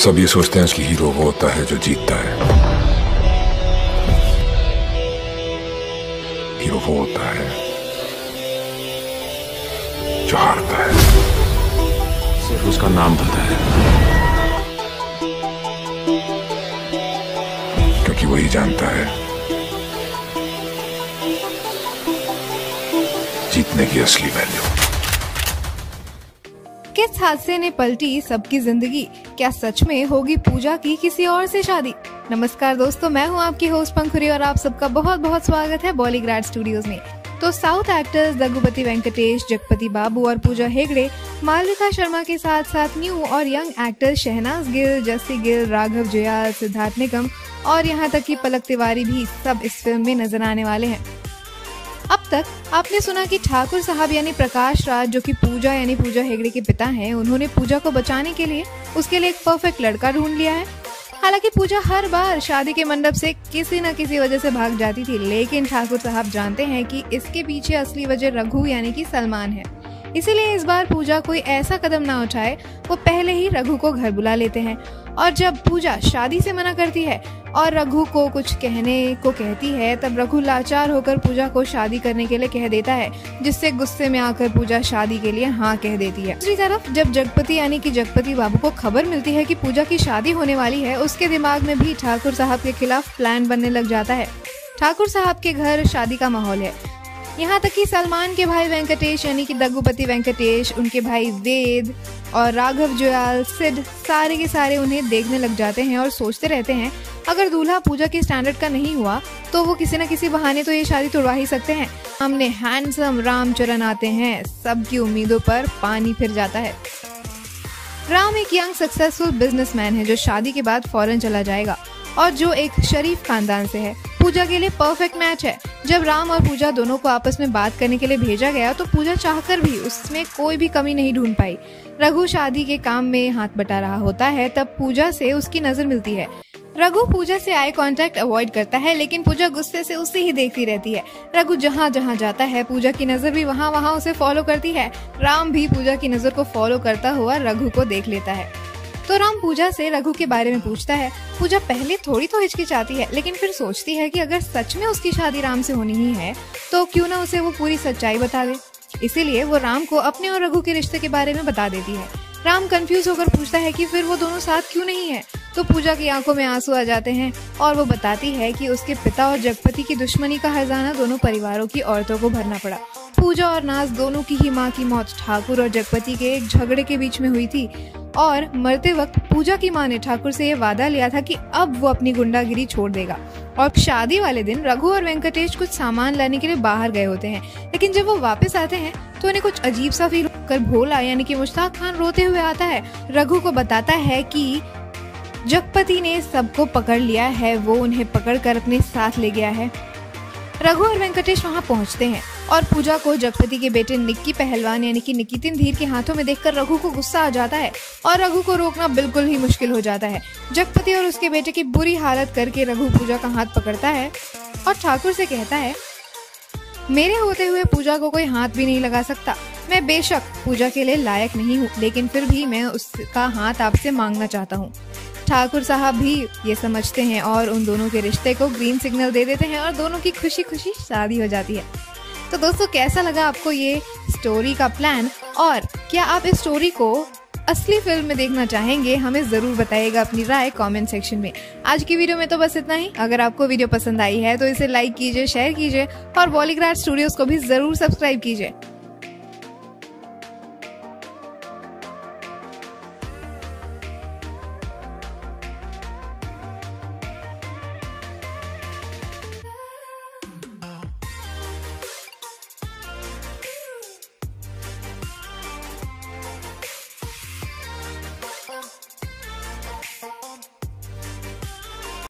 सब ये सोचते हैं कि हीरो वो होता है जो जीतता है। हीरो वो होता है जो हारता है। सिर्फ उसका नाम पता है, क्योंकि वही जानता है जीतने की असली वैल्यू। किस हादसे ने पलटी सबकी जिंदगी? क्या सच में होगी पूजा की किसी और से शादी? नमस्कार दोस्तों, मैं हूं आपकी होस्ट पंखुरी और आप सबका बहुत बहुत स्वागत है बॉलीग्राड स्टूडियोज में। तो साउथ एक्टर्स दग्गुपति वेंकटेश, जगपति बाबू और पूजा हेगड़े, मालविका शर्मा के साथ साथ न्यू और यंग एक्टर्स शहनाज गिल, जस्सी गिल, राघव जुयाल, सिद्धार्थ निगम और यहाँ तक कि पलक तिवारी भी सब इस फिल्म में नजर आने वाले हैं। अब तक आपने सुना कि ठाकुर साहब यानी प्रकाश राज, जो कि पूजा यानी पूजा हेगड़े के पिता हैं, उन्होंने पूजा को बचाने के लिए उसके लिए एक परफेक्ट लड़का ढूंढ लिया है। हालांकि पूजा हर बार शादी के मंडप से किसी न किसी वजह से भाग जाती थी, लेकिन ठाकुर साहब जानते हैं कि इसके पीछे असली वजह रघु यानी कि सलमान है। इसीलिए इस बार पूजा कोई ऐसा कदम ना उठाए, वो पहले ही रघु को घर बुला लेते हैं। और जब पूजा शादी से मना करती है और रघु को कुछ कहने को कहती है, तब रघु लाचार होकर पूजा को शादी करने के लिए कह देता है, जिससे गुस्से में आकर पूजा शादी के लिए हाँ कह देती है। दूसरी तरफ जब जगपति यानी कि जगपति बाबू को खबर मिलती है कि पूजा की शादी होने वाली है, उसके दिमाग में भी ठाकुर साहब के खिलाफ प्लान बनने लग जाता है। ठाकुर साहब के घर शादी का माहौल है, यहाँ तक कि सलमान के भाई वेंकटेश यानी कि दग्गुपति वेंकटेश, उनके भाई वेद और राघव जुयाल, सिड, सारे के सारे उन्हें देखने लग जाते हैं और सोचते रहते हैं अगर दूल्हा पूजा के स्टैंडर्ड का नहीं हुआ तो वो किसी न किसी बहाने तो ये शादी तोड़वा ही सकते हैं। हमने हैंडसम रामचरण आते हैं, सबकी उम्मीदों पर पानी फिर जाता है। राम एक यंग सक्सेसफुल बिजनेसमैन है जो शादी के बाद फौरन चला जाएगा और जो एक शरीफ खानदान से है। पूजा के लिए परफेक्ट मैच है। जब राम और पूजा दोनों को आपस में बात करने के लिए भेजा गया तो पूजा चाहकर भी उसमें कोई भी कमी नहीं ढूंढ पाई। रघु शादी के काम में हाथ बटा रहा होता है, तब पूजा से उसकी नजर मिलती है। रघु पूजा से आई कांटेक्ट अवॉइड करता है, लेकिन पूजा गुस्से से उसे ही देखती रहती है। रघु जहाँ जहाँ जाता है पूजा की नजर भी वहाँ वहाँ उसे फॉलो करती है। राम भी पूजा की नजर को फॉलो करता हुआ रघु को देख लेता है। तो राम पूजा से रघु के बारे में पूछता है। पूजा पहले थोड़ी तो हिचकिचाती है, लेकिन फिर सोचती है कि अगर सच में उसकी शादी राम से होनी ही है तो क्यों ना उसे वो पूरी सच्चाई बता दे। इसीलिए वो राम को अपने और रघु के रिश्ते के बारे में बता देती है। राम कंफ्यूज होकर पूछता है कि फिर वो दोनों साथ क्यों नहीं है, तो पूजा की आंखों में आंसू आ जाते हैं और वो बताती है कि उसके पिता और जगपति की दुश्मनी का खजाना दोनों परिवारों की औरतों को भरना पड़ा। पूजा और नाज दोनों की ही माँ की मौत ठाकुर और जगपति के एक झगड़े के बीच में हुई थी और मरते वक्त पूजा की माँ ने ठाकुर से ये वादा लिया था कि अब वो अपनी गुंडागिरी छोड़ देगा। और शादी वाले दिन रघु और वेंकटेश कुछ सामान लाने के लिए बाहर गए होते हैं, लेकिन जब वो वापस आते हैं तो उन्हें कुछ अजीब सा फील कर भोला यानी कि मुश्ताक खान रोते हुए आता है। रघु को बताता है कि जगपति ने सबको पकड़ लिया है, वो उन्हें पकड़कर अपने साथ ले गया है। रघु और वेंकटेश वहां पहुंचते हैं और पूजा को जगपति के बेटे निक्की पहलवान यानी कि निकितिन धीर के हाथों में देखकर रघु को गुस्सा आ जाता है और रघु को रोकना बिल्कुल ही मुश्किल हो जाता है। जगपति और उसके बेटे की बुरी हालत करके रघु पूजा का हाथ पकड़ता है और ठाकुर से कहता है, मेरे होते हुए पूजा को कोई हाथ भी नहीं लगा सकता। मैं बेशक पूजा के लिए लायक नहीं हूँ, लेकिन फिर भी मैं उसका हाथ आपसे मांगना चाहता हूँ। ठाकुर साहब भी ये समझते हैं और उन दोनों के रिश्ते को ग्रीन सिग्नल दे देते हैं और दोनों की खुशी खुशी शादी हो जाती है। तो दोस्तों, कैसा लगा आपको ये स्टोरी का प्लान, और क्या आप इस स्टोरी को असली फिल्म में देखना चाहेंगे? हमें जरूर बताइएगा अपनी राय कमेंट सेक्शन में। आज की वीडियो में तो बस इतना ही। अगर आपको वीडियो पसंद आई है तो इसे लाइक कीजिए, शेयर कीजिए और बॉलीग्राड स्टूडियोज को भी जरूर सब्सक्राइब कीजिए।